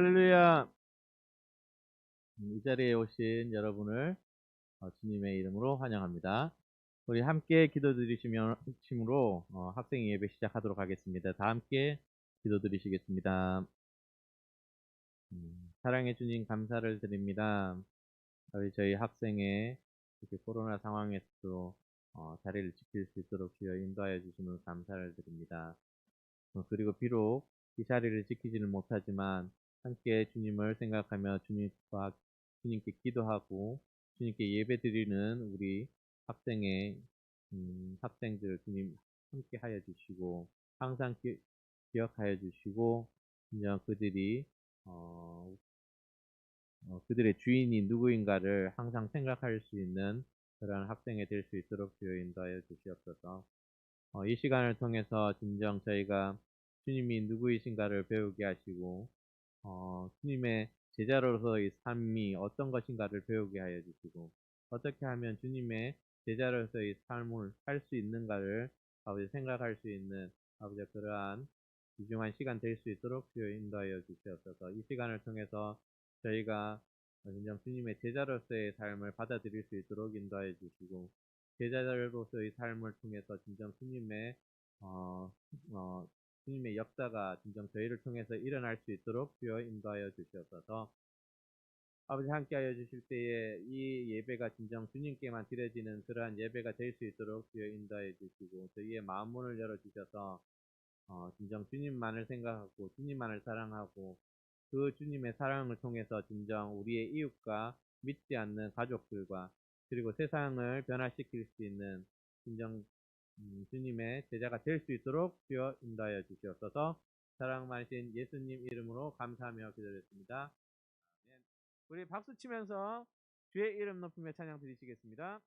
할렐루야. 이 자리에 오신 여러분을 주님의 이름으로 환영합니다. 우리 함께 기도드리심으로 학생 예배 시작하도록 하겠습니다. 다 함께 기도드리시겠습니다. 사랑해 주님 감사를 드립니다. 저희 학생의 이렇게 코로나 상황에서도 자리를 지킬 수 있도록 주여 인도하여 주심을 감사를 드립니다. 그리고 비록 이 자리를 지키지는 못하지만 함께 주님을 생각하며 주님께 기도하고 주님께 예배드리는 우리 학생들 주님 함께 하여 주시고 항상 기억하여 주시고 그냥 그들의 주인이 누구인가를 항상 생각할 수 있는 그런 학생이 될 수 있도록 주여 인도하여 주시옵소서. 이 시간을 통해서 진정 저희가 주님이 누구이신가를 배우게 하시고 주님의 제자로서의 삶이 어떤 것인가를 배우게 하여 주시고 어떻게 하면 주님의 제자로서의 삶을 할 수 있는가를 아버지 생각할 수 있는 아버지 그러한 귀중한 시간 될 수 있도록 주여 인도하여 주시옵소서. 이 시간을 통해서 저희가 진정 주님의 제자로서의 삶을 받아들일 수 있도록 인도하여 주시고 제자로서의 삶을 통해서 진정 어, 어, 주님의 역사가 진정 저희를 통해서 일어날 수 있도록 주여 인도하여 주시옵소서. 아버지 함께하여 주실 때에 이 예배가 진정 주님께만 드려지는 그러한 예배가 될 수 있도록 주여 인도하여 주시고 저희의 마음문을 열어주셔서 진정 주님만을 생각하고 주님만을 사랑하고 그 주님의 사랑을 통해서 진정 우리의 이웃과 믿지 않는 가족들과 그리고 세상을 변화시킬 수 있는 진정 주님의 제자가 될 수 있도록 주여 인도하여 주시옵소서. 사랑 많으신 예수님 이름으로 감사하며 기도드렸습니다. 아멘. 우리 박수 치면서 주의 이름 높이며 찬양 드리시겠습니다.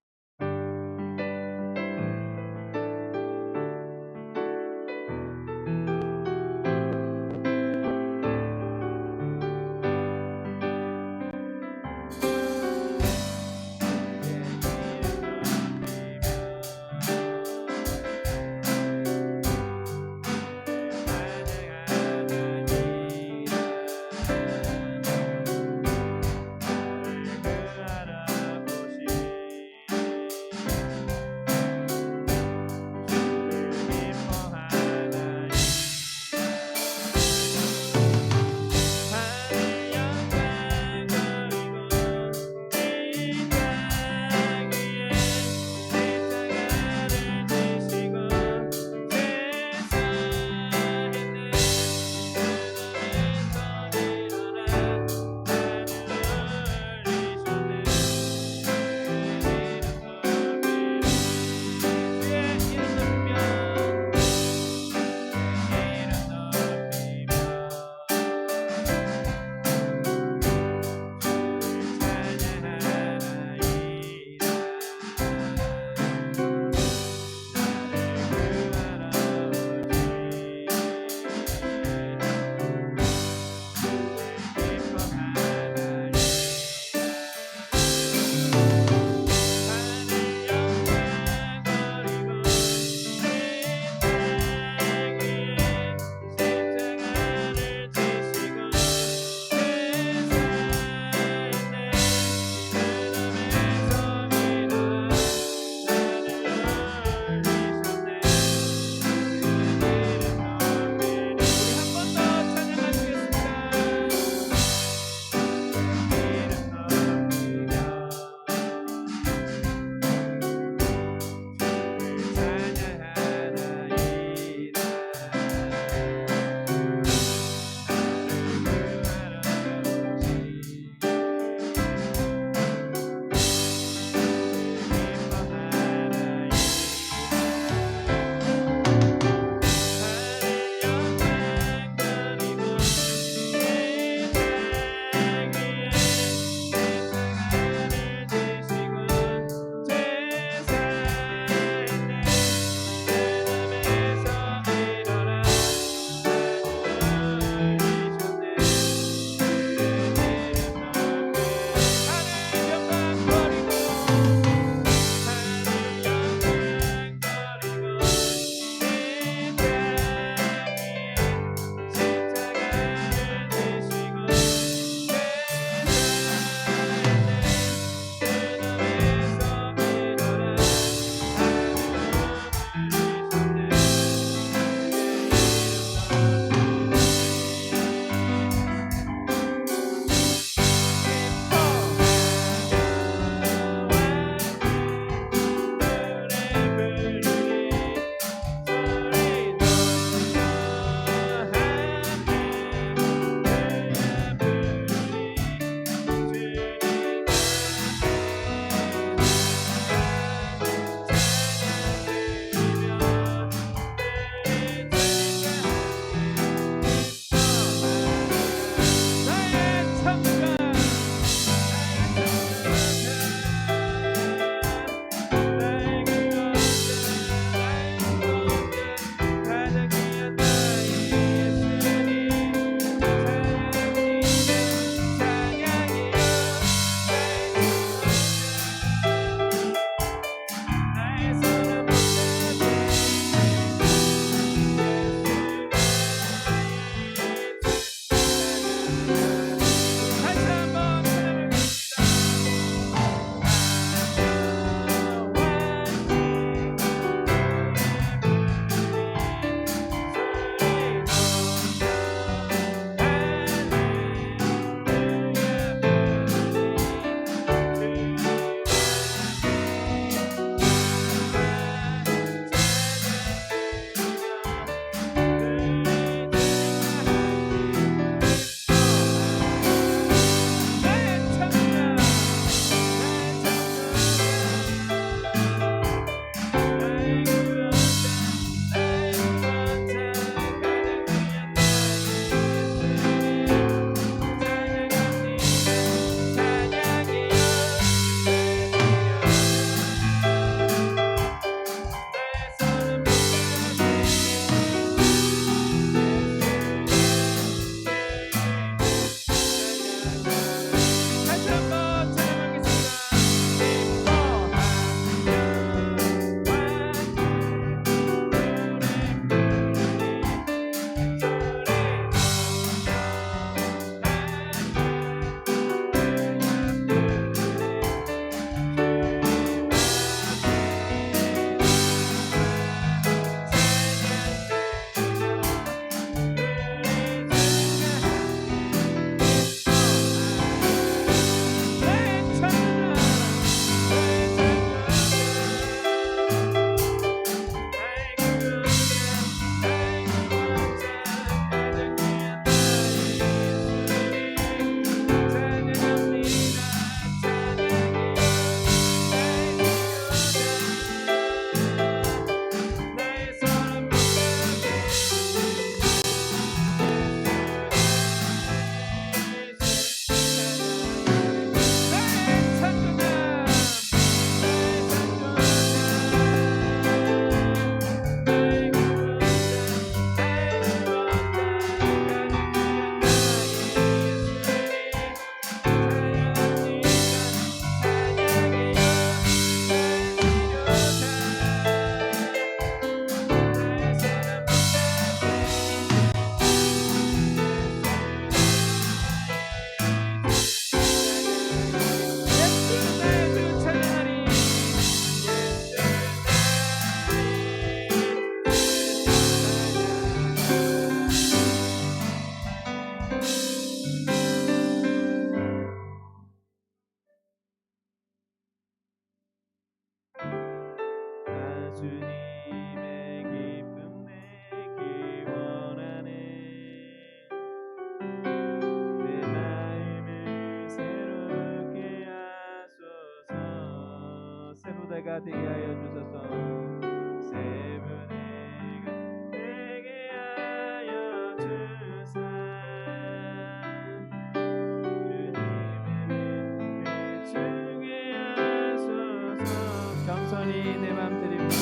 노래가 되게 하여 주소서. 세 분의 되게 하여 주사. 주님의 주게 하소서. 겸손히 내 맘 드립니다.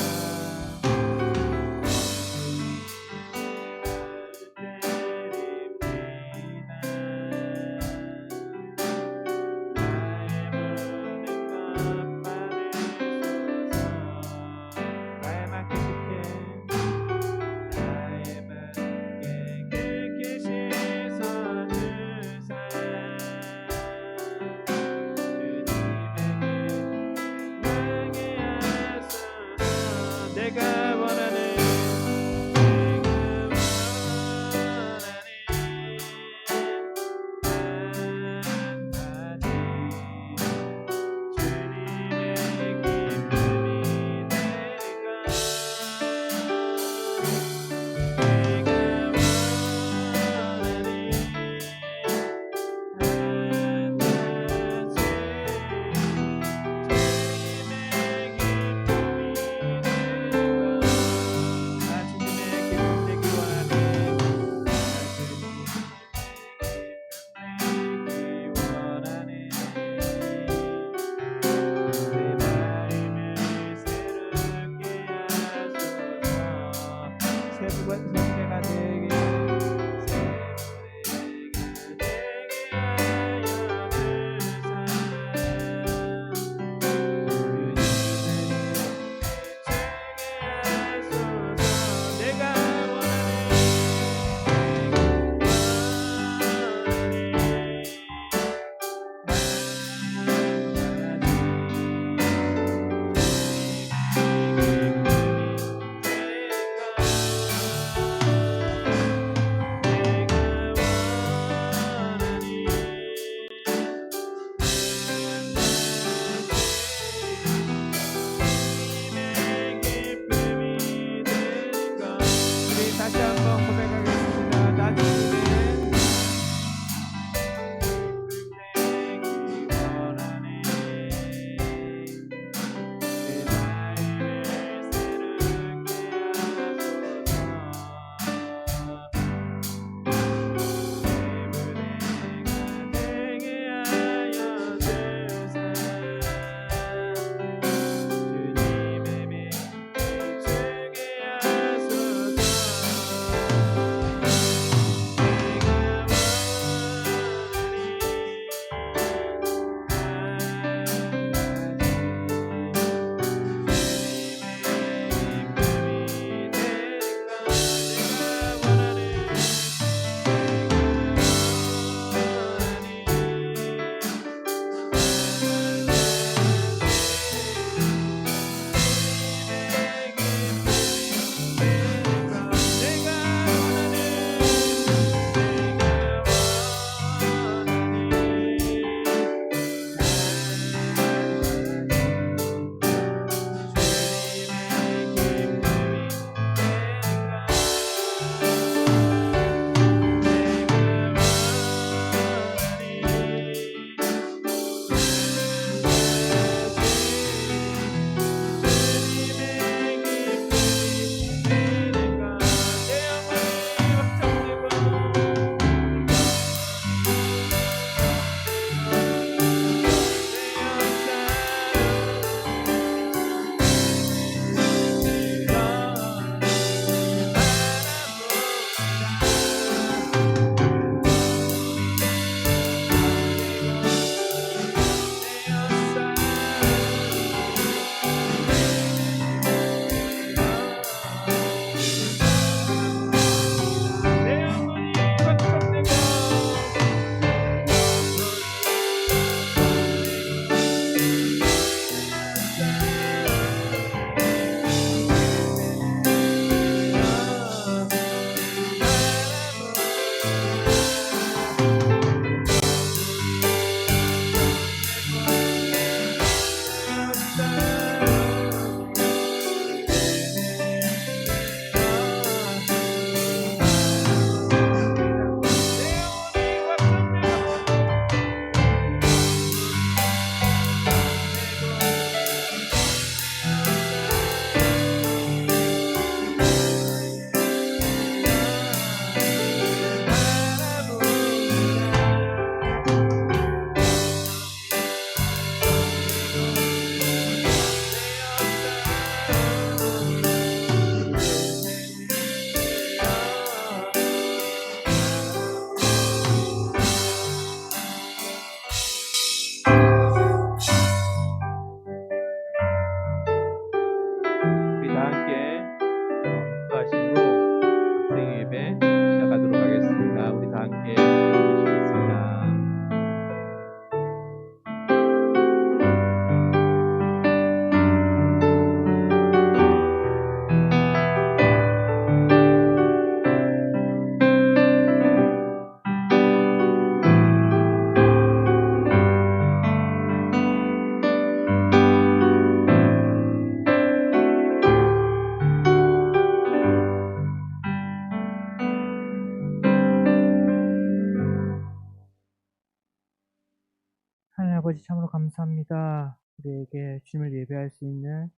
하나님 아버지 참으로 감사합니다. 우리에게 주님을 예배할 수 있는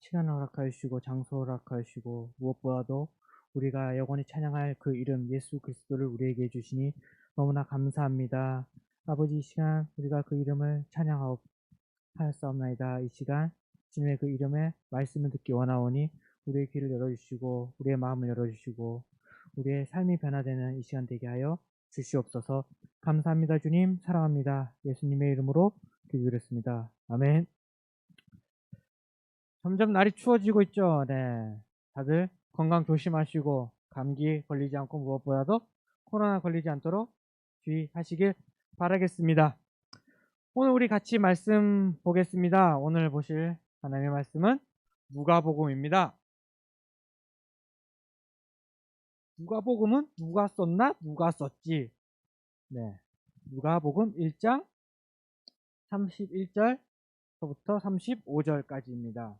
시간을 허락하여 주시고 장소를 허락하여 주시고 무엇보다도 우리가 영원히 찬양할 그 이름 예수 그리스도를 우리에게 해주시니 너무나 감사합니다. 아버지 이 시간 우리가 그 이름을 찬양하옵나이다. 이 시간 주님의 그 이름에 말씀을 듣기 원하오니 우리의 귀를 열어주시고 우리의 마음을 열어주시고 우리의 삶이 변화되는 이 시간 되게 하여 주시옵소서. 감사합니다. 주님 사랑합니다. 예수님의 이름으로 기도드렸습니다. 아멘. 점점 날이 추워지고 있죠. 네. 다들 건강 조심하시고 감기 걸리지 않고 무엇보다도 코로나 걸리지 않도록 주의하시길 바라겠습니다. 오늘 우리 같이 말씀 보겠습니다. 오늘 보실 하나님의 말씀은 누가복음입니다. 누가복음은 누가 썼나? 누가 썼지? 네. 누가복음 1장 31절부터 35절까지입니다.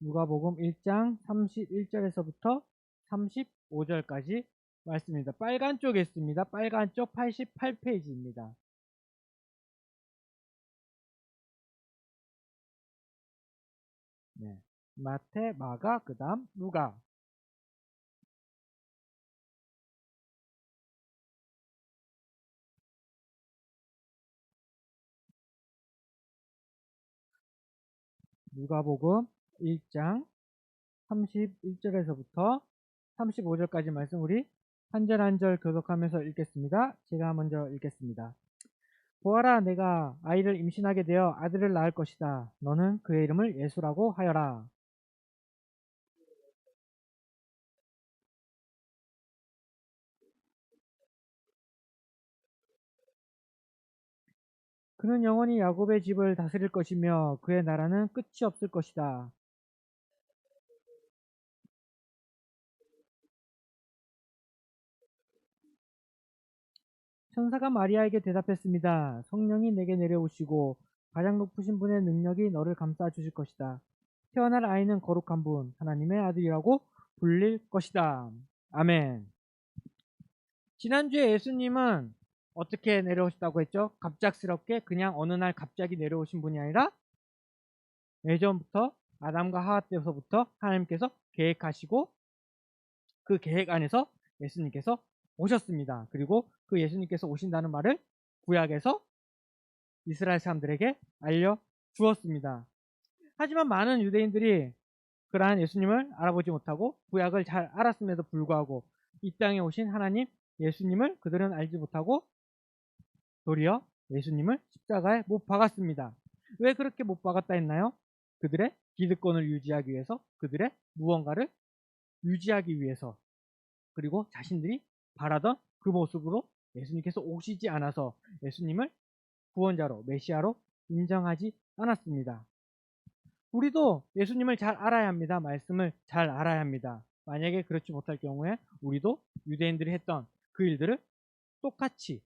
누가복음 1장 31절에서부터 35절까지 말씀입니다. 빨간 쪽에 있습니다. 빨간 쪽 88페이지입니다. 네. 마태, 마가, 그 다음 누가. 누가복음 1장 31절에서부터 35절까지 말씀 우리 한 절 한 절 교독하면서 읽겠습니다. 제가 먼저 읽겠습니다. 보아라, 내가 아이를 임신하게 되어 아들을 낳을 것이다. 너는 그의 이름을 예수라고 하여라. 그는 영원히 야곱의 집을 다스릴 것이며 그의 나라는 끝이 없을 것이다. 천사가 마리아에게 대답했습니다. 성령이 내게 내려오시고 가장 높으신 분의 능력이 너를 감싸 주실 것이다. 태어날 아이는 거룩한 분, 하나님의 아들이라고 불릴 것이다. 아멘. 지난주에 예수님은 어떻게 내려오셨다고 했죠? 갑작스럽게 그냥 어느 날 갑자기 내려오신 분이 아니라 예전부터 아담과 하와 때서부터 하나님께서 계획하시고 그 계획 안에서 예수님께서 오셨습니다. 그리고 그 예수님께서 오신다는 말을 구약에서 이스라엘 사람들에게 알려주었습니다. 하지만 많은 유대인들이 그러한 예수님을 알아보지 못하고 구약을 잘 알았음에도 불구하고 이 땅에 오신 하나님 예수님을 그들은 알지 못하고 도리어 예수님을 십자가에 못 박았습니다. 왜 그렇게 못 박았다 했나요? 그들의 기득권을 유지하기 위해서, 그들의 무언가를 유지하기 위해서, 그리고 자신들이 바라던 그 모습으로 예수님께서 오시지 않아서 예수님을 구원자로, 메시아로 인정하지 않았습니다. 우리도 예수님을 잘 알아야 합니다. 말씀을 잘 알아야 합니다. 만약에 그렇지 못할 경우에 우리도 유대인들이 했던 그 일들을 똑같이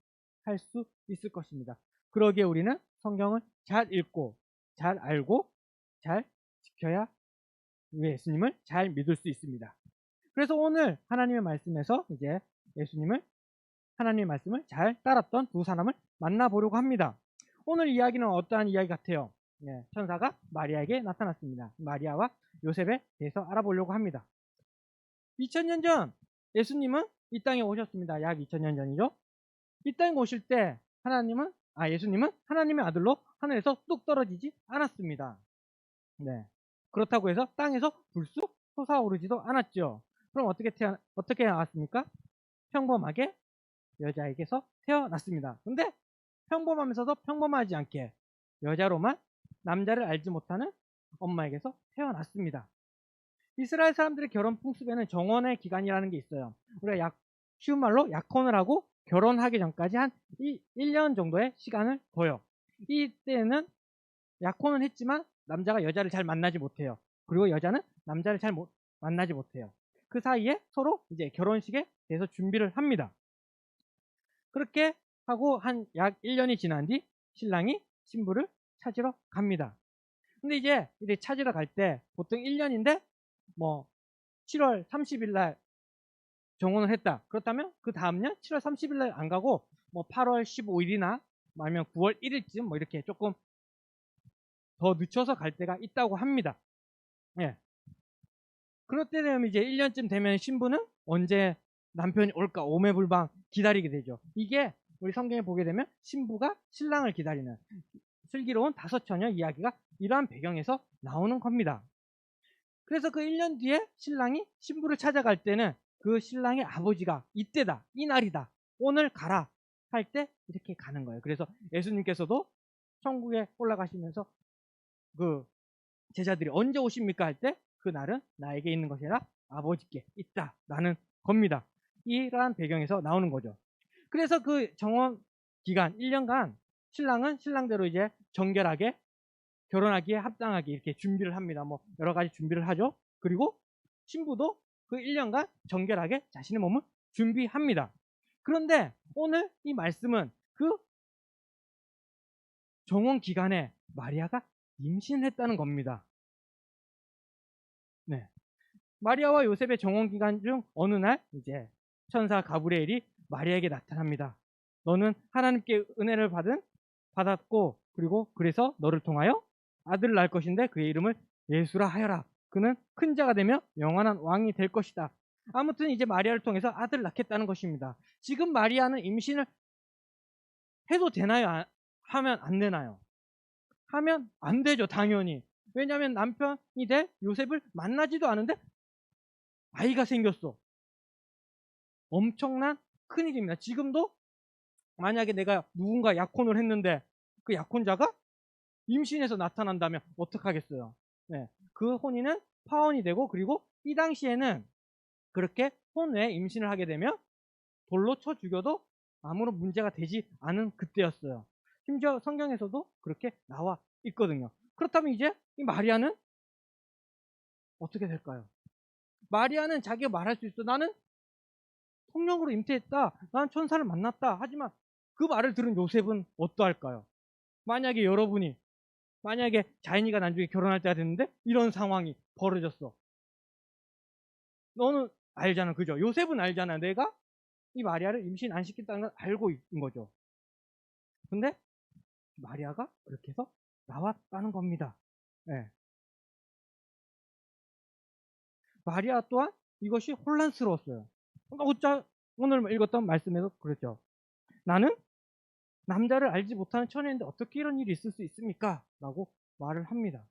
할 수 있을 것입니다. 그러기에 우리는 성경을 잘 읽고 잘 알고 잘 지켜야 예수님을 잘 믿을 수 있습니다. 그래서 오늘 하나님의 말씀에서 이제 하나님의 말씀을 잘 따랐던 두 사람을 만나보려고 합니다. 오늘 이야기는 어떠한 이야기 같아요? 네, 천사가 마리아에게 나타났습니다. 마리아와 요셉에 대해서 알아보려고 합니다. 2000년 전 예수님은 이 땅에 오셨습니다. 약 2000년 전이죠. 이 땅에 오실 때 예수님은 하나님의 아들로 하늘에서 뚝 떨어지지 않았습니다. 네. 그렇다고 해서 땅에서 불쑥 솟아오르지도 않았죠. 그럼 어떻게 나왔습니까? 평범하게 여자에게서 태어났습니다. 근데 평범하면서도 평범하지 않게 여자로만 남자를 알지 못하는 엄마에게서 태어났습니다. 이스라엘 사람들의 결혼 풍습에는 정원의 기간이라는 게 있어요. 우리가 쉬운 말로 약혼을 하고 결혼하기 전까지 한 1년 정도의 시간을 둬요. 이때는 약혼은 했지만 남자가 여자를 잘 만나지 못해요. 그리고 여자는 남자를 잘 만나지 못해요. 그 사이에 서로 이제 결혼식에 대해서 준비를 합니다. 그렇게 하고 한 약 1년이 지난 뒤 신랑이 신부를 찾으러 갑니다. 근데 이제 찾으러 갈 때 보통 1년인데 뭐 7월 30일 날 정혼을 했다. 그렇다면 그 다음년 7월 30일 날 안 가고 뭐 8월 15일이나 아니면 9월 1일쯤 뭐 이렇게 조금 더 늦춰서 갈 때가 있다고 합니다. 예. 그럴 때 되면 이제 1년쯤 되면 신부는 언제 남편이 올까 오매불망 기다리게 되죠. 이게 우리 성경에 보게 되면 신부가 신랑을 기다리는 슬기로운 다섯 처녀 이야기가 이러한 배경에서 나오는 겁니다. 그래서 그 1년 뒤에 신랑이 신부를 찾아갈 때는 그 신랑의 아버지가 이때다, 이날이다, 오늘 가라 할 때 이렇게 가는 거예요. 그래서 예수님께서도 천국에 올라가시면서 그 제자들이 언제 오십니까 할 때 그 날은 나에게 있는 것이라 아버지께 있다라는 겁니다. 이러한 배경에서 나오는 거죠. 그래서 그 정원 기간 1년간 신랑은 신랑대로 이제 정결하게 결혼하기에 합당하게 이렇게 준비를 합니다. 뭐 여러 가지 준비를 하죠. 그리고 신부도 그 1년간 정결하게 자신의 몸을 준비합니다. 그런데 오늘 이 말씀은 그 정원 기간에 마리아가 임신했다는 겁니다. 네. 마리아와 요셉의 정원 기간 중 어느 날 이제 천사 가브리엘이 마리아에게 나타납니다. 너는 하나님께 은혜를 받았고 그리고 그래서 너를 통하여 아들을 낳을 것인데 그의 이름을 예수라 하여라. 그는 큰 자가 되며 영원한 왕이 될 것이다. 아무튼 이제 마리아를 통해서 아들을 낳겠다는 것입니다. 지금 마리아는 임신을 해도 되나요? 하면 안 되나요? 하면 안 되죠, 당연히. 왜냐하면 남편이 될 요셉을 만나지도 않은데 아이가 생겼어. 엄청난 큰일입니다. 지금도 만약에 내가 누군가 약혼을 했는데 그 약혼자가 임신해서 나타난다면 어떡하겠어요? 네. 그 혼인은 파혼이 되고 그리고 이 당시에는 그렇게 혼외 임신을 하게 되면 돌로 쳐 죽여도 아무런 문제가 되지 않은 그때였어요. 심지어 성경에서도 그렇게 나와 있거든요. 그렇다면 이제 이 마리아는 어떻게 될까요? 마리아는 자기가 말할 수 있어. 나는 성령으로 잉태했다. 난 천사를 만났다. 하지만 그 말을 들은 요셉은 어떠할까요? 만약에 여러분이 만약에 자인이가 나중에 결혼할 때가 됐는데 이런 상황이 벌어졌어. 너는 알잖아. 그죠? 요셉은 알잖아. 내가 이 마리아를 임신 안 시켰다는 걸 알고 있는 거죠. 근데 마리아가 그렇게 해서 나왔다는 겁니다. 네. 마리아 또한 이것이 혼란스러웠어요. 오늘 읽었던 말씀에서 그랬죠. 나는 남자를 알지 못하는 처녀인데 어떻게 이런 일이 있을 수 있습니까? 라고 말을 합니다.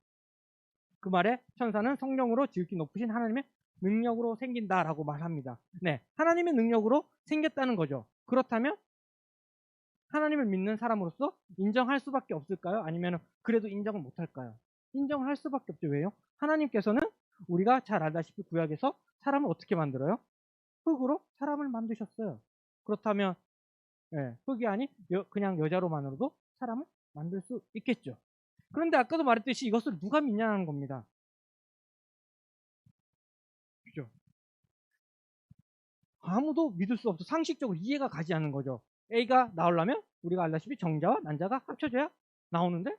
그 말에 천사는 성령으로 지극히 높으신 하나님의 능력으로 생긴다라고 말합니다. 네, 하나님의 능력으로 생겼다는 거죠. 그렇다면 하나님을 믿는 사람으로서 인정할 수밖에 없을까요? 아니면 그래도 인정을 못할까요? 인정을 할 수밖에 없죠. 왜요? 하나님께서는 우리가 잘 알다시피 구약에서 사람을 어떻게 만들어요? 흙으로 사람을 만드셨어요. 그렇다면 흙이 아닌 그냥 여자로만으로도 사람을 만들 수 있겠죠. 그런데 아까도 말했듯이 이것을 누가 믿냐는 겁니다. 그죠? 아무도 믿을 수 없어. 상식적으로 이해가 가지 않는 거죠. A가 나오려면 우리가 알다시피 정자와 난자가 합쳐져야 나오는데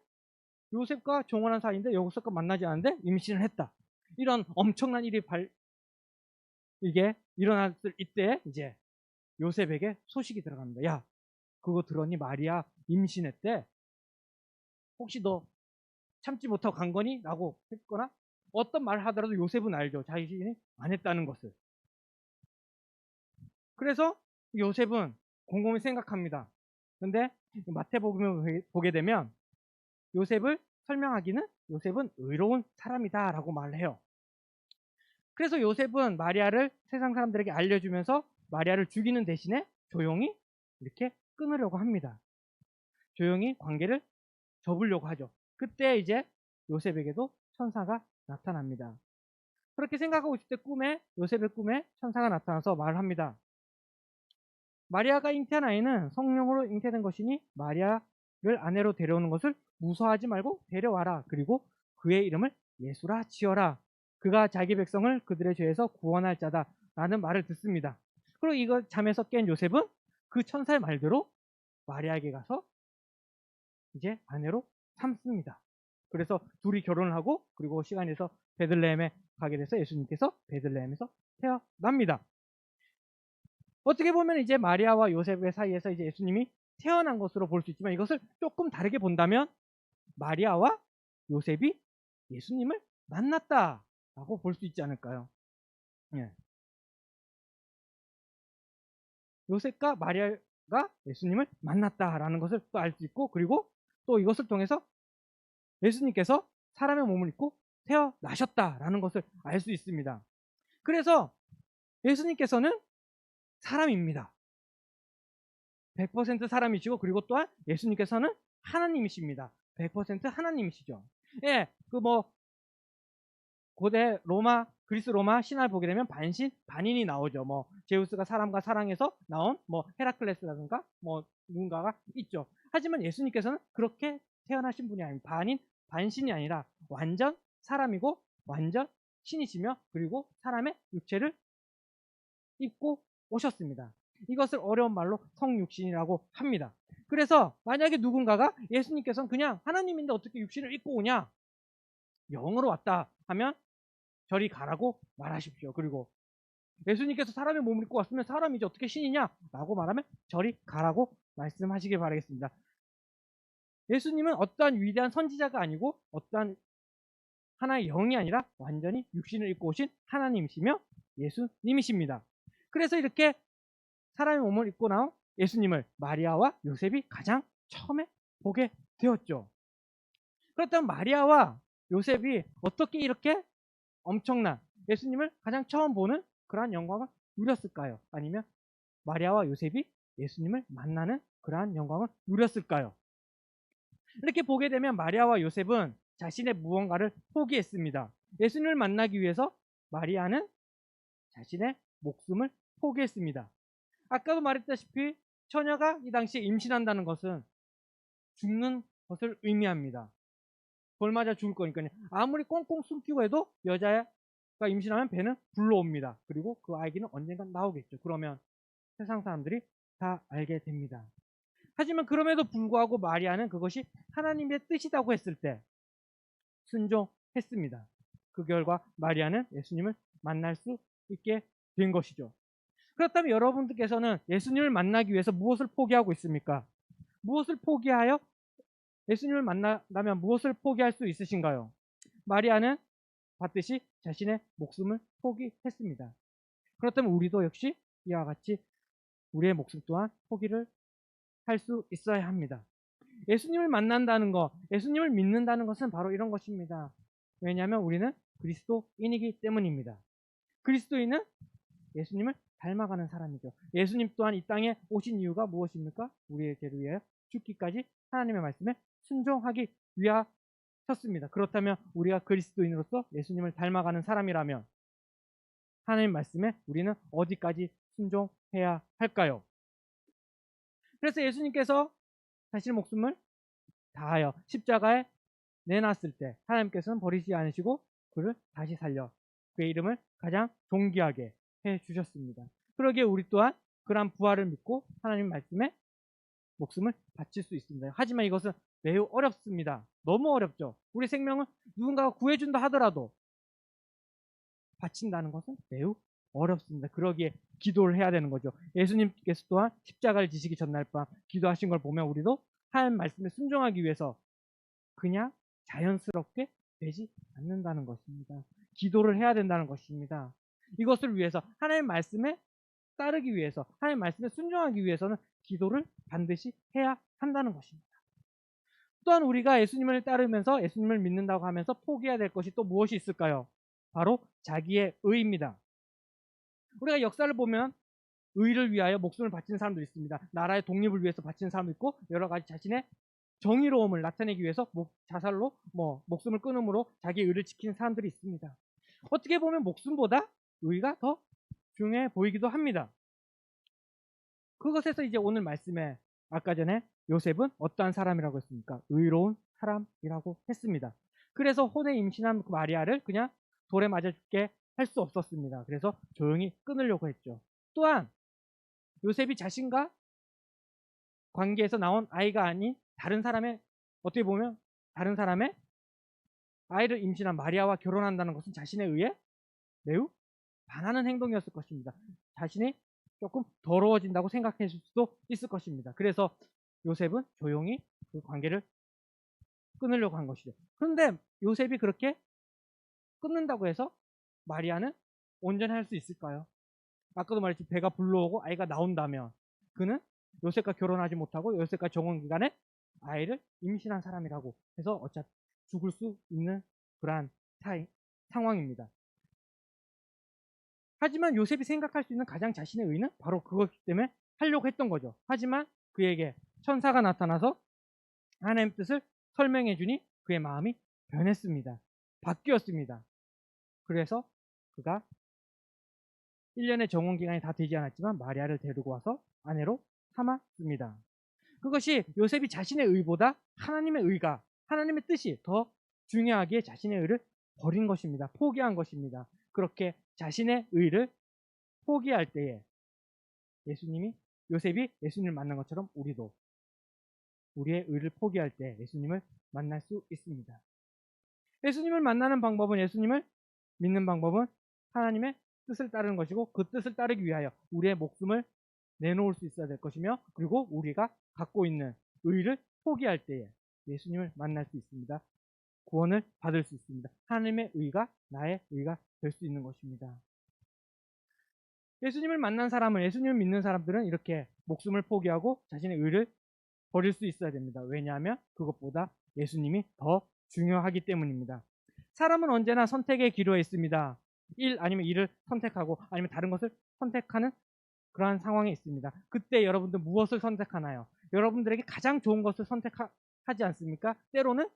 요셉과 정원한 사이인데 요셉과 만나지 않는데 임신을 했다. 이런 엄청난 일이 이게 일어났을 이때 이제 요셉에게 소식이 들어갑니다. 야, 그거 들었니? 마리아 임신했대. 혹시 너 참지 못하고 간 거니? 라고 했거나 어떤 말을 하더라도 요셉은 알죠. 자신이 안 했다는 것을. 그래서 요셉은 곰곰이 생각합니다. 근데 마태복음을 보게 되면 요셉을 설명하기는 요셉은 의로운 사람이다 라고 말을 해요. 그래서 요셉은 마리아를 세상 사람들에게 알려주면서 마리아를 죽이는 대신에 조용히 이렇게 끊으려고 합니다. 조용히 관계를 접으려고 하죠. 그때 이제 요셉에게도 천사가 나타납니다. 그렇게 생각하고 있을 때 요셉의 꿈에 천사가 나타나서 말을 합니다. 마리아가 잉태한 아이는 성령으로 잉태된 것이니 마리아를 아내로 데려오는 것을 무서워하지 말고 데려와라. 그리고 그의 이름을 예수라 지어라. 그가 자기 백성을 그들의 죄에서 구원할 자다. 라는 말을 듣습니다. 그리고 이거 잠에서 깬 요셉은 그 천사의 말대로 마리아에게 가서 이제 아내로 삼습니다. 그래서 둘이 결혼을 하고 그리고 시간에서 베들레헴에 가게 돼서 예수님께서 베들레헴에서 태어납니다. 어떻게 보면 이제 마리아와 요셉의 사이에서 이제 예수님이 태어난 것으로 볼 수 있지만 이것을 조금 다르게 본다면 마리아와 요셉이 예수님을 만났다라고 볼 수 있지 않을까요? 예. 요셉과 마리아가 예수님을 만났다라는 것을 또 알 수 있고, 그리고 또 이것을 통해서 예수님께서 사람의 몸을 입고 태어나셨다라는 것을 알 수 있습니다. 그래서 예수님께서는 사람입니다. 100% 사람이시고, 그리고 또한 예수님께서는 하나님이십니다. 100% 하나님이시죠. 예, 고대 로마, 그리스 로마 신화를 보게 되면 반신, 반인이 나오죠. 제우스가 사람과 사랑해서 나온 헤라클레스라든가 누군가가 있죠. 하지만 예수님께서는 그렇게 태어나신 분이 아닙니다. 반신이 아니라 완전 사람이고 완전 신이시며, 그리고 사람의 육체를 입고 오셨습니다. 이것을 어려운 말로 성육신이라고 합니다. 그래서 만약에 누군가가 예수님께서는 그냥 하나님인데 어떻게 육신을 입고 오냐, 영으로 왔다 하면 저리 가라고 말하십시오. 그리고 예수님께서 사람의 몸을 입고 왔으면 사람이 이제 어떻게 신이냐 라고 말하면 저리 가라고 말씀하시길 바라겠습니다. 예수님은 어떠한 위대한 선지자가 아니고 어떠한 하나의 영이 아니라 완전히 육신을 입고 오신 하나님이시며 예수님이십니다. 그래서 이렇게 사람의 몸을 입고 나온 예수님을 마리아와 요셉이 가장 처음에 보게 되었죠. 그렇다면 마리아와 요셉이 어떻게 이렇게 엄청난 예수님을 가장 처음 보는 그러한 영광을 누렸을까요? 아니면 마리아와 요셉이 예수님을 만나는 그러한 영광을 누렸을까요? 이렇게 보게 되면 마리아와 요셉은 자신의 무언가를 포기했습니다. 예수님을 만나기 위해서 마리아는 자신의 목숨을 포기했습니다. 아까도 말했다시피 처녀가 이 당시에 임신한다는 것은 죽는 것을 의미합니다. 돌 맞아 죽을 거니까요. 아무리 꽁꽁 숨기고 해도 여자가 임신하면 배는 불러옵니다. 그리고 그 아기는 언젠간 나오겠죠. 그러면 세상 사람들이 다 알게 됩니다. 하지만 그럼에도 불구하고 마리아는 그것이 하나님의 뜻이라고 했을 때 순종했습니다. 그 결과 마리아는 예수님을 만날 수 있게 된 것이죠. 그렇다면 여러분들께서는 예수님을 만나기 위해서 무엇을 포기하고 있습니까? 무엇을 포기하여 예수님을 만나면 무엇을 포기할 수 있으신가요? 마리아는 봤듯이 자신의 목숨을 포기했습니다. 그렇다면 우리도 역시 이와 같이 우리의 목숨 또한 포기를 할 수 있어야 합니다. 예수님을 만난다는 것, 예수님을 믿는다는 것은 바로 이런 것입니다. 왜냐하면 우리는 그리스도인이기 때문입니다. 그리스도인은 예수님을 닮아가는 사람이죠. 예수님 또한 이 땅에 오신 이유가 무엇입니까? 우리의 죄를 위하여 죽기까지 하나님의 말씀에 순종하기 위하셨습니다. 그렇다면 우리가 그리스도인으로서 예수님을 닮아가는 사람이라면 하나님 말씀에 우리는 어디까지 순종해야 할까요? 그래서 예수님께서 자신의 목숨을 다하여 십자가에 내놨을 때 하나님께서는 버리지 않으시고 그를 다시 살려 그의 이름을 가장 존귀하게 해주셨습니다. 그러기에 우리 또한 그러한 부활을 믿고 하나님 말씀에 목숨을 바칠 수 있습니다. 하지만 이것은 매우 어렵습니다. 너무 어렵죠. 우리 생명을 누군가가 구해준다 하더라도 바친다는 것은 매우 어렵습니다. 그러기에 기도를 해야 되는 거죠. 예수님께서 또한 십자가를 지시기 전날 밤 기도하신 걸 보면 우리도 하나님 말씀에 순종하기 위해서 그냥 자연스럽게 되지 않는다는 것입니다. 기도를 해야 된다는 것입니다. 이것을 위해서 하나님 말씀에 따르기 위해서 하나님 말씀에 순종하기 위해서는 기도를 반드시 해야 한다는 것입니다. 또한 우리가 예수님을 따르면서 예수님을 믿는다고 하면서 포기해야 될 것이 또 무엇이 있을까요? 바로 자기의 의입니다. 우리가 역사를 보면 의를 위하여 목숨을 바치는 사람도 있습니다. 나라의 독립을 위해서 바치는 사람도 있고 여러 가지 자신의 정의로움을 나타내기 위해서 자살로 목숨을 끊음으로 자기의 의를 지키는 사람들이 있습니다. 어떻게 보면 목숨보다 의가 더 중요해 보이기도 합니다. 그것에서 이제 오늘 말씀에 아까 전에 요셉은 어떠한 사람이라고 했습니까? 의로운 사람이라고 했습니다. 그래서 혼에 임신한 그 마리아를 그냥 돌에 맞아 죽게 할 수 없었습니다. 그래서 조용히 끊으려고 했죠. 또한 요셉이 자신과 관계에서 나온 아이가 아닌 다른 사람의 어떻게 보면 다른 사람의 아이를 임신한 마리아와 결혼한다는 것은 자신의 의에 매우 반하는 행동이었을 것입니다. 자신이 조금 더러워진다고 생각하실 수도 있을 것입니다. 그래서 요셉은 조용히 그 관계를 끊으려고 한 것이죠. 그런데 요셉이 그렇게 끊는다고 해서 마리아는 온전할 수 있을까요? 아까도 말했지, 배가 불러오고 아이가 나온다면 그는 요셉과 결혼하지 못하고 요셉과 정원 기간에 아이를 임신한 사람이라고 해서 어차피 죽을 수 있는 그러한 상황입니다. 하지만 요셉이 생각할 수 있는 가장 자신의 의는 바로 그것이기 때문에 하려고 했던 거죠. 하지만 그에게 천사가 나타나서 하나님의 뜻을 설명해 주니 그의 마음이 변했습니다. 바뀌었습니다. 그래서 그가 1년의 정원 기간이 다 되지 않았지만 마리아를 데리고 와서 아내로 삼았습니다. 그것이 요셉이 자신의 의보다 하나님의 의가, 하나님의 뜻이 더 중요하기에 자신의 의를 버린 것입니다. 포기한 것입니다. 그렇게 자신의 의를 포기할 때에 요셉이 예수님을 만난 것처럼 우리도 우리의 의를 포기할 때 예수님을 만날 수 있습니다. 예수님을 만나는 방법은, 예수님을 믿는 방법은 하나님의 뜻을 따르는 것이고, 그 뜻을 따르기 위하여 우리의 목숨을 내놓을 수 있어야 될 것이며, 그리고 우리가 갖고 있는 의를 포기할 때에 예수님을 만날 수 있습니다. 구원을 받을 수 있습니다. 하나님의 의가 나의 의가 될 수 있는 것입니다. 예수님을 만난 사람은, 예수님을 믿는 사람들은 이렇게 목숨을 포기하고 자신의 의를 버릴 수 있어야 됩니다. 왜냐하면 그것보다 예수님이 더 중요하기 때문입니다. 사람은 언제나 선택의 기로에 있습니다. 1 아니면 2를 선택하고 아니면 다른 것을 선택하는 그러한 상황에 있습니다. 그때 여러분들 무엇을 선택하나요? 여러분들에게 가장 좋은 것을 선택하지 않습니까? 때로는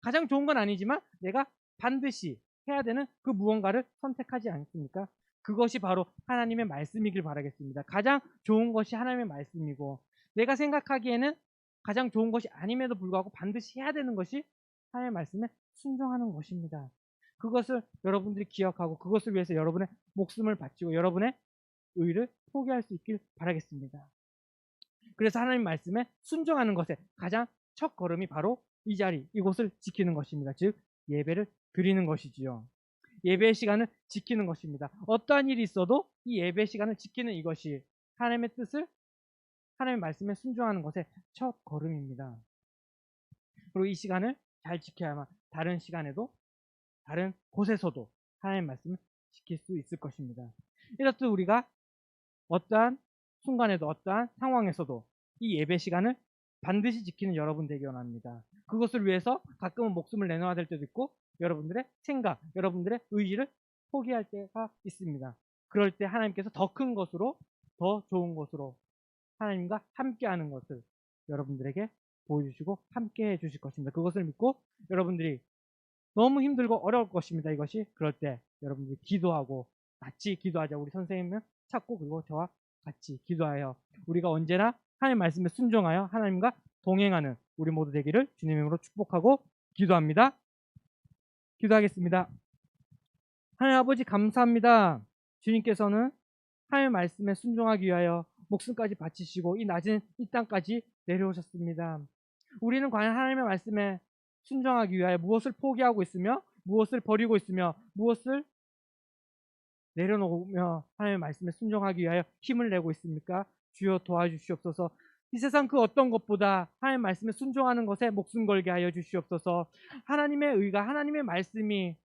가장 좋은 건 아니지만 내가 반드시 해야 되는 그 무언가를 선택하지 않습니까? 그것이 바로 하나님의 말씀이길 바라겠습니다. 가장 좋은 것이 하나님의 말씀이고, 내가 생각하기에는 가장 좋은 것이 아님에도 불구하고 반드시 해야 되는 것이 하나님의 말씀에 순종하는 것입니다. 그것을 여러분들이 기억하고 그것을 위해서 여러분의 목숨을 바치고 여러분의 의를 포기할 수 있길 바라겠습니다. 그래서 하나님 말씀에 순종하는 것의 가장 첫 걸음이 바로 이 자리, 이곳을 지키는 것입니다. 즉 예배를 드리는 것이지요. 예배의 시간을 지키는 것입니다. 어떠한 일이 있어도 이 예배 시간을 지키는 이것이 하나님의 뜻을, 하나님의 말씀에 순종하는 것의 첫 걸음입니다. 그리고 이 시간을 잘 지켜야만 다른 시간에도, 다른 곳에서도 하나님의 말씀을 지킬 수 있을 것입니다. 이렇듯 우리가 어떠한 순간에도, 어떠한 상황에서도 이 예배 시간을 반드시 지키는 여러분 되기 원합니다. 그것을 위해서 가끔은 목숨을 내놓아야 될 때도 있고, 여러분들의 생각, 여러분들의 의지를 포기할 때가 있습니다. 그럴 때 하나님께서 더 큰 것으로, 더 좋은 것으로 하나님과 함께하는 것을 여러분들에게 보여주시고 함께 해주실 것입니다. 그것을 믿고 여러분들이 너무 힘들고 어려울 것입니다. 이것이. 그럴 때 여러분들이 기도하고 같이 기도하자. 우리 선생님을 찾고 그리고 저와 같이 기도하여 우리가 언제나 하나님 말씀에 순종하여 하나님과 동행하는 우리 모두 되기를 주님의 이름으로 축복하고 기도합니다. 기도하겠습니다. 하나님 아버지 감사합니다. 주님께서는 하나님의 말씀에 순종하기 위하여 목숨까지 바치시고 이 낮은 이 땅까지 내려오셨습니다. 우리는 과연 하나님의 말씀에 순종하기 위하여 무엇을 포기하고 있으며 무엇을 버리고 있으며 무엇을 내려놓으며 하나님의 말씀에 순종하기 위하여 힘을 내고 있습니까? 주여 도와주시옵소서. 이 세상 그 어떤 것보다 하나님의 말씀에 순종하는 것에 목숨 걸게 하여 주시옵소서. 하나님의 의가, 하나님의 말씀이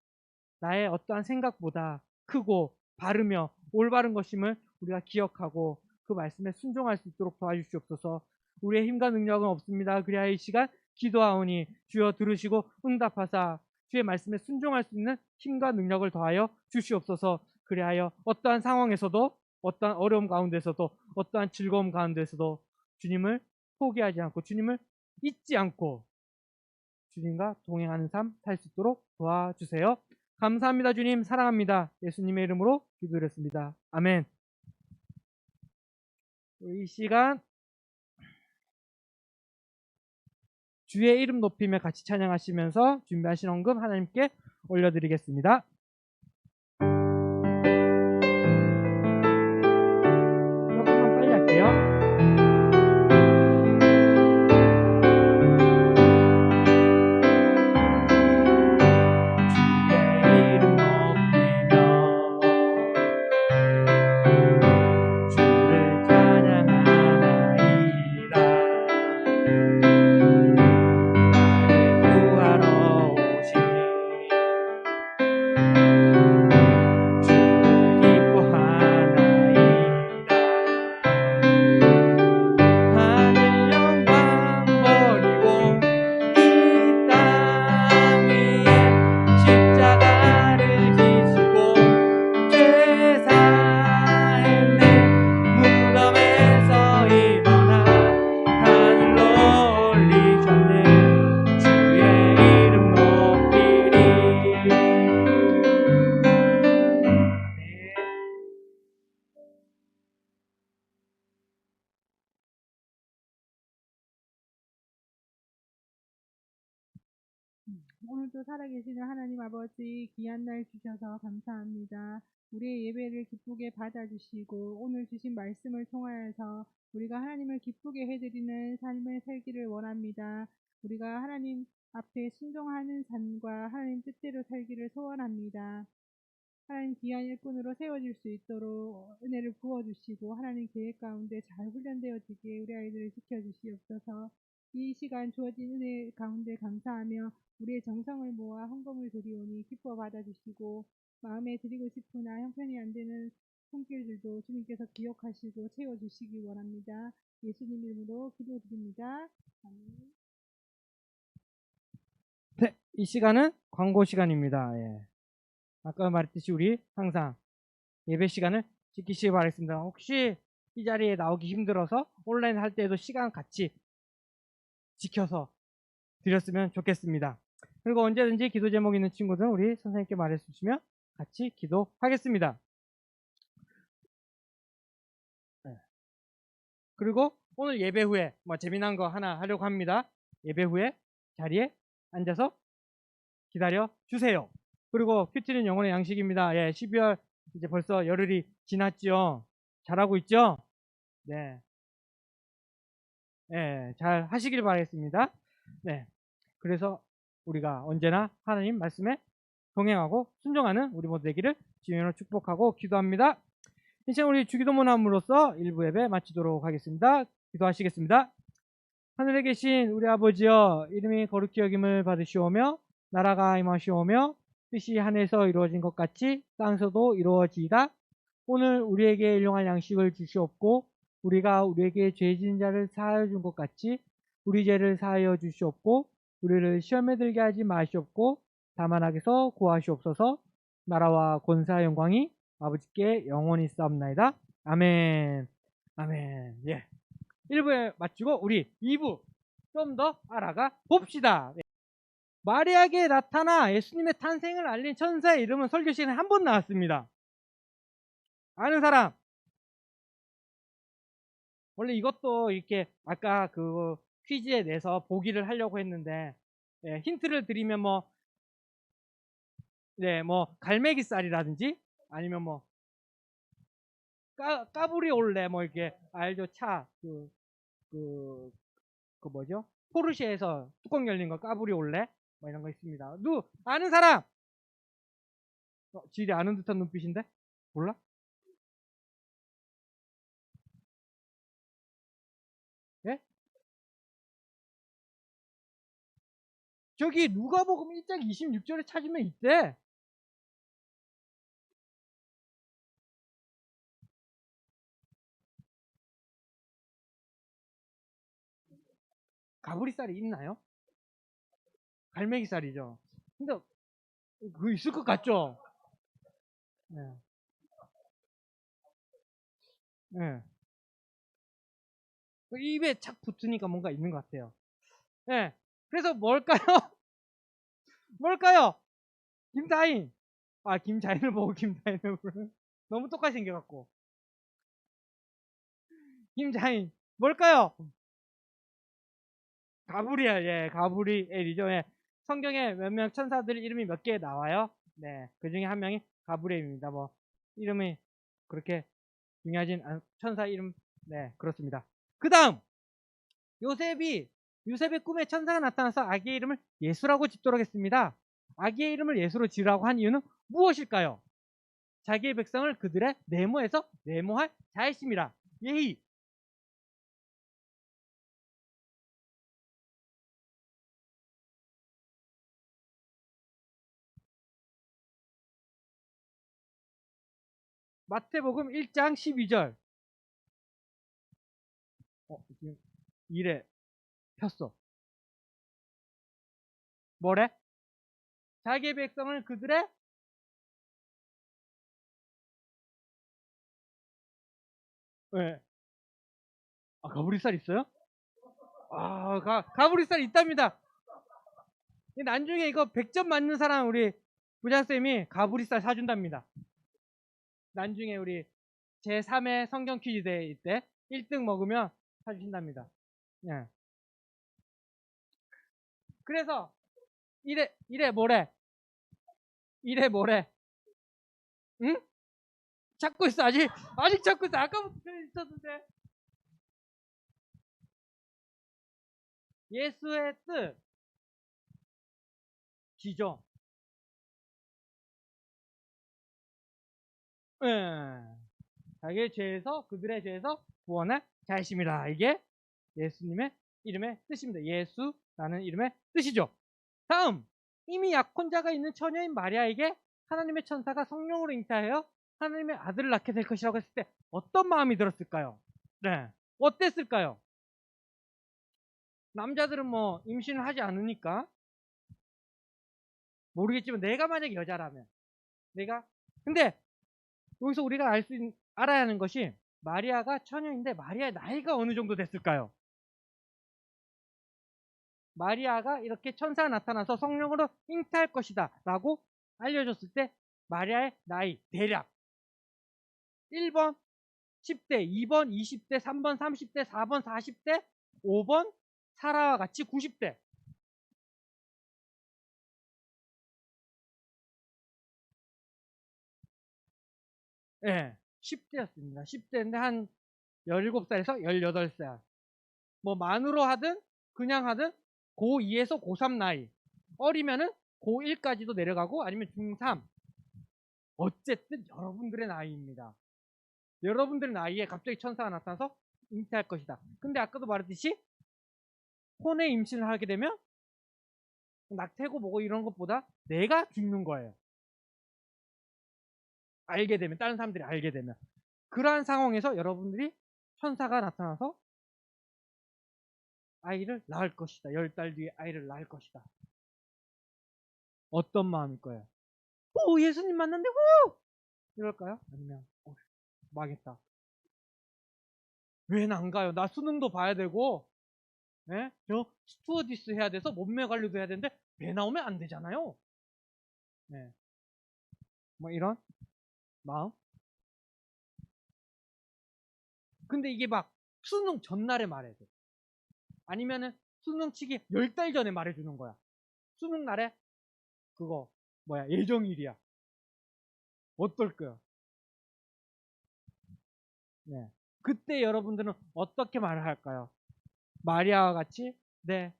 나의 어떠한 생각보다 크고 바르며 올바른 것임을 우리가 기억하고 그 말씀에 순종할 수 있도록 도와주시옵소서. 우리의 힘과 능력은 없습니다. 그리하여 이 시간 기도하오니 주여 들으시고 응답하사 주의 말씀에 순종할 수 있는 힘과 능력을 더하여 주시옵소서. 그리하여 어떠한 상황에서도, 어떠한 어려움 가운데서도, 어떠한 즐거움 가운데서도 주님을 포기하지 않고 주님을 잊지 않고 주님과 동행하는 삶 살 수 있도록 도와주세요. 감사합니다. 주님 사랑합니다. 예수님의 이름으로 기도드렸습니다. 아멘. 이 시간 주의 이름 높이며 같이 찬양하시면서 준비하신 헌금 하나님께 올려드리겠습니다. 조금만 빨리 할게요. 주의 오늘도 살아계시는 하나님 아버지 귀한 날 주셔서 감사합니다. 우리의 예배를 기쁘게 받아주시고 오늘 주신 말씀을 통하여서 우리가 하나님을 기쁘게 해드리는 삶을 살기를 원합니다. 우리가 하나님 앞에 순종하는 삶과 하나님 뜻대로 살기를 소원합니다. 하나님 귀한 일꾼으로 세워질 수 있도록 은혜를 부어주시고 하나님 계획 가운데 잘 훈련되어지게 우리 아이들을 지켜주시옵소서. 이 시간 주어진 은혜 가운데 감사하며 우리의 정성을 모아 헌금을 드리오니 기뻐 받아주시고 마음에 드리고 싶으나 형편이 안 되는 손길들도 주님께서 기억하시고 채워주시기 원합니다. 예수님 이름으로 기도드립니다. 아멘. 네, 이 시간은 광고 시간입니다. 예. 아까 말했듯이 우리 항상 예배 시간을 지키시기 바라겠습니다. 혹시 이 자리에 나오기 힘들어서 온라인 할 때도 시간 같이 지켜서 드렸으면 좋겠습니다. 그리고 언제든지 기도 제목 있는 친구들은 우리 선생님께 말해주시면 같이 기도하겠습니다. 네. 그리고 오늘 예배 후에 뭐 재미난 거 하나 하려고 합니다. 예배 후에 자리에 앉아서 기다려 주세요. 그리고 큐티는 영혼의 양식입니다. 예, 12월 이제 벌써 열흘이 지났죠. 잘하고 있죠? 네. 예, 잘 하시길 바라겠습니다. 네. 그래서 우리가 언제나 하나님 말씀에 동행하고 순종하는 우리 모두 되기를 주님으로 축복하고 기도합니다. 이 시간 우리 주기도문함으로써 1부 예배 마치도록 하겠습니다. 기도하시겠습니다. 하늘에 계신 우리 아버지여, 이름이 거룩히 여김을 받으시오며 나라가 임하시오며 뜻이 하늘에서 이루어진 것 같이 땅에서도 이루어지이다. 오늘 우리에게 일용할 양식을 주시옵고 우리가 우리에게 죄 지은 자를 사하여 준 것 같이 우리 죄를 사하여 주시옵고 우리를 시험에 들게 하지 마시옵고 다만 악에서 구하시옵소서. 나라와 권세와 영광이 아버지께 영원히 있사옵나이다. 아멘. 아멘. 예. 1부에 마치고 우리 2부 좀 더 알아가 봅시다. 네. 마리아에게 나타나 예수님의 탄생을 알린 천사의 이름은 설교 시간에 한 번 나왔습니다. 아는 사람? 원래 이것도 이렇게 아까 그 퀴즈에 내서 보기를 하려고 했는데, 예, 힌트를 드리면 뭐, 네, 뭐 갈매기살이라든지 아니면 뭐 까브리올레 뭐 이렇게 알죠? 차 그 뭐죠? 포르쉐에서 뚜껑 열린 거 까브리올레 뭐 이런 거 있습니다. 아는 사람? 지리 아는 듯한 눈빛인데? 몰라? 예? 저기 누가복음 1장 26절에 찾으면 있대. 가브리살이 있나요? 갈매기살이죠. 근데 그거 있을 것 같죠? 네. 네. 입에 착 붙으니까 뭔가 있는 것 같아요. 네. 그래서 뭘까요? 뭘까요? 김자인. 아, 김자인을 보고 김자인을 부르는. 너무 똑같이 생겨갖고. 김자인. 뭘까요? 가브리엘, 예, 가브리엘이죠. 예. 성경에 몇 명 천사들 이름이 몇 개 나와요? 네. 그 중에 한 명이 가브리엘입니다. 뭐, 이름이 그렇게 중요하진 천사 이름, 네, 그렇습니다. 그 다음, 요셉의 꿈에 천사가 나타나서 아기의 이름을 예수라고 짓도록 했습니다. 아기의 이름을 예수로 지으라고 한 이유는 무엇일까요? 자기의 백성을 그들의 네모에서 네모할 자이심이라. 예희. 마태복음 1장 12절. 지금 일에 폈어. 뭐래? 자기의 백성을 그들의 네. 아, 가브리살 있어요? 아, 가브리살 있답니다. 나중에 이거 100점 맞는 사람 우리 부장쌤이 가브리살 사준답니다. 나중에 우리 제3회 성경 퀴즈 대회 때 1등 먹으면 사주신답니다. 예. 그래서 이래 뭐래? 이래 뭐래? 응? 찾고 있어. 아직 찾고 있어. 아까부터 있었는데. 예수의 뜻. 지죠. 예. 자기의 죄에서, 그들의 죄에서 구원할 자이심이라. 이게 예수님의 이름의 뜻입니다. 예수라는 이름의 뜻이죠. 다음, 이미 약혼자가 있는 처녀인 마리아에게 하나님의 천사가 성령으로 잉태하여 하나님의 아들을 낳게 될 것이라고 했을 때 어떤 마음이 들었을까요? 네. 어땠을까요? 남자들은 뭐 임신을 하지 않으니까 모르겠지만 내가 만약에 여자라면 근데 여기서 우리가 알아야 하는 것이 마리아가 처녀인데 마리아의 나이가 어느 정도 됐을까요? 마리아가 이렇게 천사가 나타나서 성령으로 잉태할 것이다 라고 알려줬을 때 마리아의 나이 대략 1번 10대, 2번 20대, 3번 30대, 4번 40대, 5번 사라와 같이 90대. 예, 10대였습니다. 10대인데 한 17살에서 18살. 뭐 만으로 하든 그냥 하든 고2에서 고3 나이. 어리면은 고1까지도 내려가고 아니면 중3. 어쨌든 여러분들의 나이입니다. 여러분들의 나이에 갑자기 천사가 나타나서 잉태할 것이다. 근데 아까도 말했듯이 혼에 임신을 하게 되면 낙태고 뭐고 이런 것보다 내가 죽는 거예요. 알게 되면, 다른 사람들이 알게 되면. 그러한 상황에서 여러분들이 천사가 나타나서 아이를 낳을 것이다. 10달 뒤에 아이를 낳을 것이다. 어떤 마음일 거예요? 오, 예수님 만났는데, 오! 이럴까요? 아니면, 망했다. 왜 안 가요? 나 수능도 봐야 되고, 예? 저 스튜어디스 해야 돼서 몸매 관리도 해야 되는데, 배 나오면 안 되잖아요. 네. 뭐 이런 마음. 근데 이게 막 수능 전날에 말해야 돼. 아니면은 수능 치기 10달 전에 말해주는 거야. 수능 날에 그거 예정일이야. 어떨까요? 네. 그때 여러분들은 어떻게 말을 할까요? 마리아와 같이 네,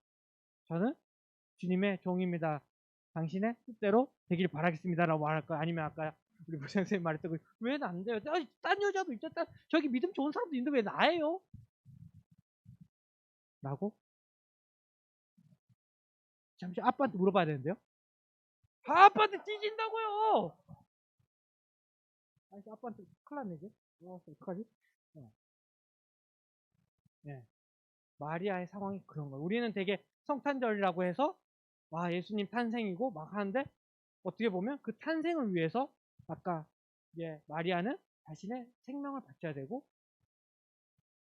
저는 주님의 종입니다. 당신의 뜻대로 되길 바라겠습니다라고 말할까요? 아니면 아까 우리 부장선생님 말했던 왜 안 돼요? 딴 여자도 있잖아. 저기 믿음 좋은 사람도 있는데 왜 나예요? 라고 잠시 아빠한테 물어봐야 되는데요. 아빠한테 찢진다고요. 아니 아빠한테 큰일 났네 이제. 어떡하지? 네. 마리아의 상황이 그런 거예요. 우리는 되게 성탄절이라고 해서 와 예수님 탄생이고 막 하는데 어떻게 보면 그 탄생을 위해서 아까 이제 마리아는 자신의 생명을 바쳐야 되고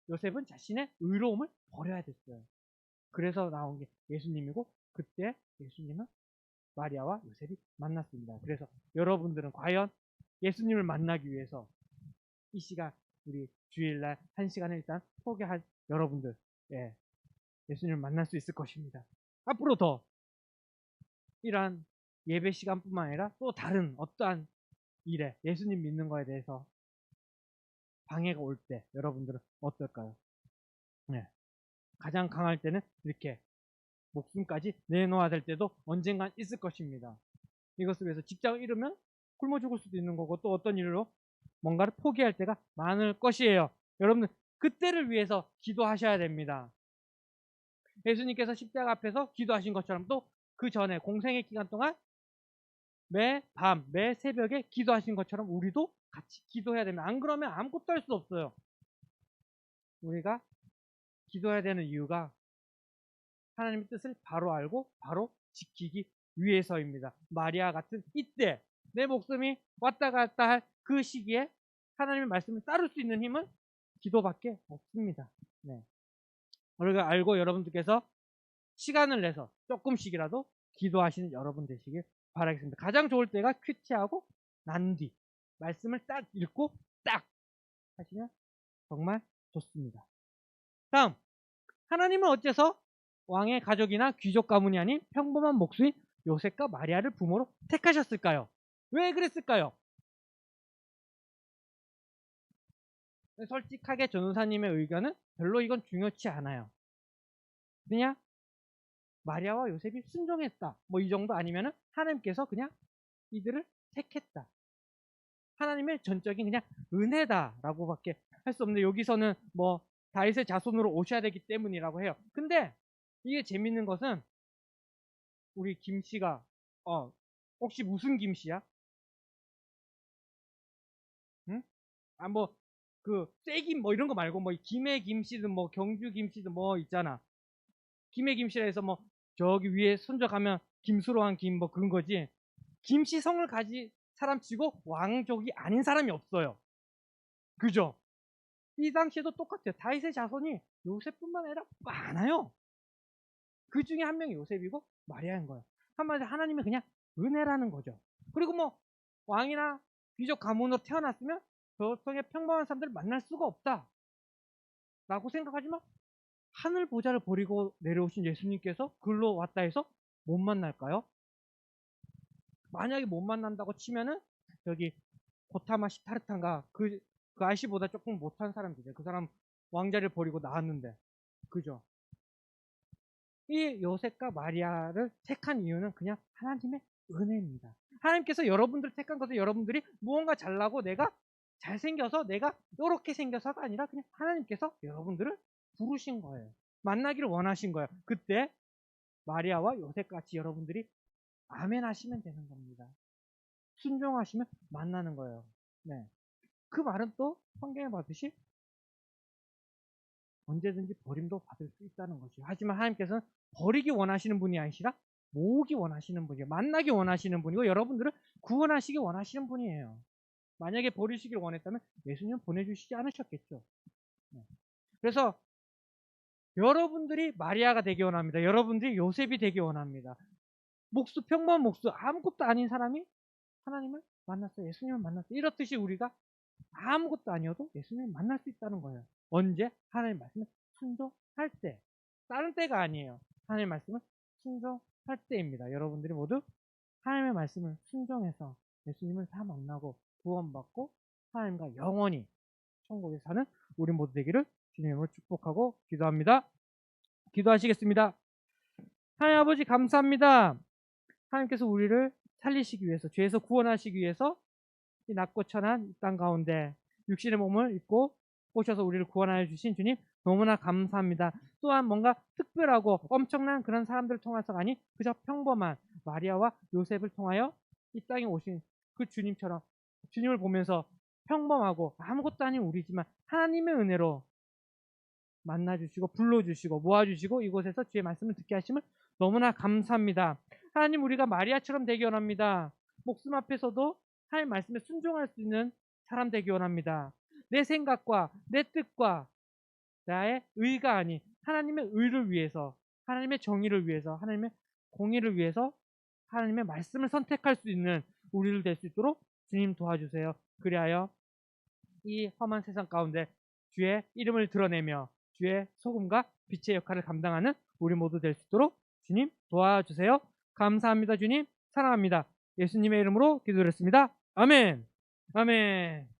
요셉은 자신의 의로움을 버려야 됐어요. 그래서 나온 게 예수님이고 그때 예수님은 마리아와 요셉이 만났습니다. 그래서 여러분들은 과연 예수님을 만나기 위해서 이 시간 우리 주일날 1시간을 일단 포기할 여러분들 예, 예수님을 만날 수 있을 것입니다. 앞으로 더 이러한 예배 시간뿐만 아니라 또 다른 어떠한 일에 예수님 믿는 거에 대해서 방해가 올 때 여러분들은 어떨까요? 네. 가장 강할 때는 이렇게 목숨까지 내놓아야 될 때도 언젠간 있을 것입니다. 이것을 위해서 직장을 잃으면 굶어 죽을 수도 있는 거고 또 어떤 일로 뭔가를 포기할 때가 많을 것이에요. 여러분들 그때를 위해서 기도하셔야 됩니다. 예수님께서 십자가 앞에서 기도하신 것처럼 또 그 전에 공생의 기간 동안 매 밤, 매 새벽에 기도하신 것처럼 우리도 같이 기도해야 됩니다. 안 그러면 아무것도 할 수 없어요. 우리가 기도해야 되는 이유가 하나님의 뜻을 바로 알고 바로 지키기 위해서입니다. 마리아 같은 이때 내 목숨이 왔다 갔다 할 그 시기에 하나님의 말씀을 따를 수 있는 힘은 기도밖에 없습니다. 네. 우리가 알고 여러분들께서 시간을 내서 조금씩이라도 기도하시는 여러분 되시길 바라겠습니다. 가장 좋을 때가 큐티하고 난 뒤 말씀을 딱 읽고 딱 하시면 정말 좋습니다. 다음 하나님은 어째서 왕의 가족이나 귀족 가문이 아닌 평범한 목수인 요셉과 마리아를 부모로 택하셨을까요? 왜 그랬을까요? 솔직하게 전도사님의 의견은 별로 이건 중요치 않아요. 그냥 마리아와 요셉이 순종했다. 뭐 이 정도 아니면은 하나님께서 그냥 이들을 택했다. 하나님의 전적인 그냥 은혜다라고밖에 할 수 없는데 여기서는 뭐 다윗의 자손으로 오셔야 되기 때문이라고 해요. 근데 이게 재밌는 것은 우리 김 씨가 혹시 무슨 김 씨야? 응? 아 뭐 그 쇠김 뭐 이런 거 말고 뭐 김해 김 씨든 뭐 경주 김 씨든 뭐 있잖아. 김해 김 씨라 해서 뭐 저기 위에 손자 가면 김수로 한 김 뭐 그런 거지. 김씨 성을 가진 사람 치고 왕족이 아닌 사람이 없어요. 그죠? 이 당시에도 똑같아요. 다윗의 자손이 요셉뿐만 아니라 많아요. 그 중에 한 명이 요셉이고 마리아인 거예요. 한마디로 하나님의 그냥 은혜라는 거죠. 그리고 뭐 왕이나 귀족 가문으로 태어났으면 저성의 평범한 사람들을 만날 수가 없다 라고 생각하지만 하늘 보좌를 버리고 내려오신 예수님께서 글로 왔다 해서 못 만날까요? 만약에 못 만난다고 치면은 여기 고타마 시타르탄가 그 아이씨보다 조금 못한 사람들이에요. 그 사람 왕자를 버리고 나왔는데 그죠? 이 요셉과 마리아를 택한 이유는 그냥 하나님의 은혜입니다. 하나님께서 여러분들을 택한 것은 여러분들이 무언가 잘나고 내가 잘생겨서 내가 이렇게 생겨서가 아니라 그냥 하나님께서 여러분들을 부르신 거예요. 만나기를 원하신 거예요. 그때 마리아와 요셉같이 여러분들이 아멘 하시면 되는 겁니다. 순종하시면 만나는 거예요. 네. 그 말은 또 성경에 봤듯이 언제든지 버림도 받을 수 있다는 것이죠. 하지만 하나님께서는 버리기 원하시는 분이 아니시라 모으기 원하시는 분이에요. 만나기 원하시는 분이고 여러분들을 구원하시기 원하시는 분이에요. 만약에 버리시길 원했다면 예수님은 보내주시지 않으셨겠죠. 네. 그래서 여러분들이 마리아가 되기 원합니다. 여러분들이 요셉이 되기 원합니다. 평범한 목수 아무것도 아닌 사람이 하나님을 만났어요. 예수님을 만났어요. 이렇듯이 우리가 아무것도 아니어도 예수님을 만날 수 있다는 거예요. 언제? 하나님 말씀을 순종할 때. 다른 때가 아니에요. 하나님 말씀을 순종할 때입니다. 여러분들이 모두 하나님의 말씀을 순종해서 예수님을 다 만나고 구원받고 하나님과 영원히 천국에 사는 우리 모두 되기를 주님으로 축복하고 기도합니다. 기도하시겠습니다. 하나님 아버지 감사합니다. 하나님께서 우리를 살리시기 위해서 죄에서 구원하시기 위해서 이 낮고 천한 이 땅 가운데 육신의 몸을 입고 오셔서 우리를 구원하여 주신 주님 너무나 감사합니다. 또한 뭔가 특별하고 엄청난 그런 사람들을 통해서가 아닌 그저 평범한 마리아와 요셉을 통하여 이 땅에 오신 그 주님처럼 주님을 보면서 평범하고 아무것도 아닌 우리지만 하나님의 은혜로 만나주시고 불러주시고 모아주시고 이곳에서 주의 말씀을 듣게 하심을 너무나 감사합니다. 하나님 우리가 마리아처럼 되기 원합니다. 목숨 앞에서도 하나님 말씀에 순종할 수 있는 사람 되기 원합니다. 내 생각과 내 뜻과 나의 의가 아닌 하나님의 의를 위해서 하나님의 정의를 위해서 하나님의 공의를 위해서 하나님의 말씀을 선택할 수 있는 우리를 될 수 있도록 주님 도와주세요. 그리하여 이 험한 세상 가운데 주의 이름을 드러내며 주의 소금과 빛의 역할을 감당하는 우리 모두 될 수 있도록 주님 도와주세요. 감사합니다. 주님 사랑합니다. 예수님의 이름으로 기도드렸습니다. 아멘. 아멘.